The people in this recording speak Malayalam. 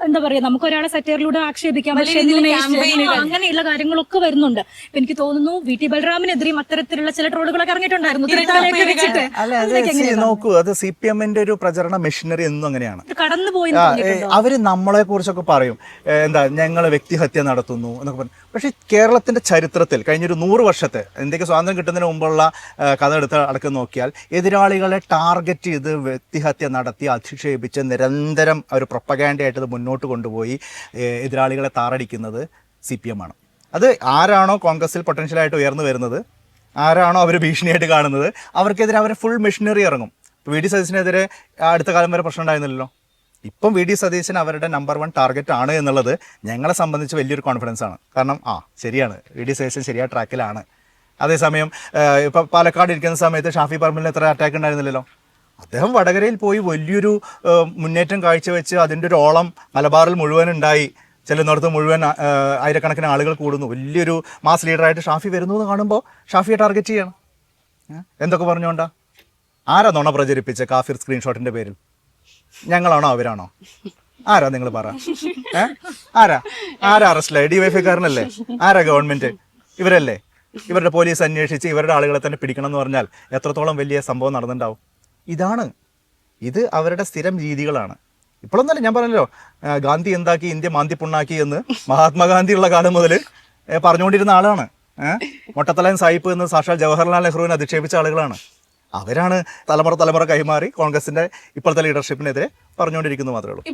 എന്താ പറയാ, നമുക്ക് ഒരാളെ സറ്റയറിലൂടെ ആക്ഷേപിക്കാം, പക്ഷെ അങ്ങനെയുള്ള കാര്യങ്ങളൊക്കെ വരുന്നുണ്ട്. എനിക്ക് തോന്നുന്നു VT ബൽറാമിനെതിരെയും അത്തരത്തിലുള്ള ചില ട്രോളുകളൊക്കെ ഇറങ്ങിയിട്ടുണ്ടായിരുന്നു. നോക്കൂ, അത് CPM-ന്റെ ഒരു പ്രചരണ മെഷീനറി എന്നും അങ്ങനെയാണ് കടന്നുപോയി. അവര് നമ്മളെ കുറിച്ചൊക്കെ പറയും, എന്താ ഞങ്ങളെ വ്യക്തിഹത്യ നടത്തുന്നു എന്നൊക്കെ പറഞ്ഞു. പക്ഷെ കേരളത്തിന്റെ ചരിത്രത്തിൽ കഴിഞ്ഞൊരു 100 വർഷത്തെ ഇന്ത്യക്ക് സ്വാതന്ത്ര്യം കിട്ടുന്നതിന് മുമ്പുള്ള കഥ എടുത്ത് അടക്കം നോക്കിയാൽ എതിരാളികളെ ടാർഗറ്റ് ചെയ്ത് വ്യക്തിഹത്യ നടത്തി അധിക്ഷേപിച്ച് നിരന്തരം ഒരു പ്രൊപ്പഗാൻഡയായിട്ട് ഇത് മുന്നോട്ട് കൊണ്ടുപോയി എതിരാളികളെ താറടിക്കുന്നത് CPM ആണ്. അത് ആരാണോ കോൺഗ്രസിൽ പൊട്ടൻഷ്യലായിട്ട് ഉയർന്നു വരുന്നത്, ആരാണോ അവർ ഭീഷണിയായിട്ട് കാണുന്നത്, അവർക്കെതിരെ അവരെ ഫുൾ മെഷീനറി ഇറങ്ങും. VD സതീശനെതിരെ അടുത്ത കാലം വരെ പ്രശ്നം ഉണ്ടായിരുന്നില്ലല്ലോ. ഇപ്പം VD സതീശൻ അവരുടെ നമ്പർ 1 ടാർഗറ്റ് ആണ് എന്നുള്ളത് ഞങ്ങളെ സംബന്ധിച്ച് വലിയൊരു കോൺഫിഡൻസ് ആണ്. കാരണം ശരിയാണ്, VD സതീശൻ ശരിയായ ട്രാക്കിലാണ്. അതേസമയം ഇപ്പം പാലക്കാട് ഇരിക്കുന്ന സമയത്ത് ഷാഫി പറമ്പിലിന് എത്ര അറ്റാക്ക് ഉണ്ടായിരുന്നില്ലല്ലോ. അദ്ദേഹം വടകരയിൽ പോയി വലിയൊരു മുന്നേറ്റം കാഴ്ചവെച്ച് അതിൻ്റെ ഒരു ഓളം മലബാറിൽ മുഴുവൻ ഉണ്ടായി. ചെല്ലുന്നിടത്ത് മുഴുവൻ ആയിരക്കണക്കിന് ആളുകൾ കൂടുന്നു. വലിയൊരു മാസ് ലീഡറായിട്ട് ഷാഫി വരുന്നു എന്ന് കാണുമ്പോൾ ഷാഫിയെ ടാർഗറ്റ് ചെയ്യണം. എന്തൊക്കെ പറഞ്ഞുകൊണ്ടാ? ആരാ നുണ പ്രചരിപ്പിച്ച കാഫിർ സ്ക്രീൻഷോട്ടിന്റെ പേരിൽ? ഞങ്ങളാണോ അവരാണോ? ആരാ നിങ്ങൾ പറ? ആരാ അറസ്റ്റിലായി? DYFI-കാരനല്ലേ? ആരാ ഗവൺമെന്റ്? ഇവരല്ലേ? ഇവരുടെ പോലീസ് അന്വേഷിച്ച് ഇവരുടെ ആളുകളെ തന്നെ പിടിക്കണം എന്ന് പറഞ്ഞാൽ എത്രത്തോളം വലിയ സംഭവം നടന്നിട്ടുണ്ടാവും. ഇത് അവരുടെ സ്ഥിരം രീതികളാണ്. ഇപ്പോഴൊന്നല്ല, ഞാൻ പറഞ്ഞല്ലോ, ഗാന്ധി എന്താക്കി ഇന്ത്യ മാന്തി പുണ്ണാക്കി എന്ന് മഹാത്മാഗാന്ധി ഉള്ള കാലം മുതൽ പറഞ്ഞുകൊണ്ടിരുന്ന ആളാണ്. മൊട്ടത്തലയൻ സാഹിബ് എന്ന് സാക്ഷാൽ ജവഹർലാൽ നെഹ്റുവിനെ അധിക്ഷേപിച്ച ആളുകളാണ്. അവരാണ് തലമുറ കൈമാറി കോൺഗ്രസിന്റെ ഇപ്പോഴത്തെ ലീഡർഷിപ്പിനെതിരെ പറഞ്ഞുകൊണ്ടിരിക്കുന്നത് മാത്രമേ ഉള്ളൂ.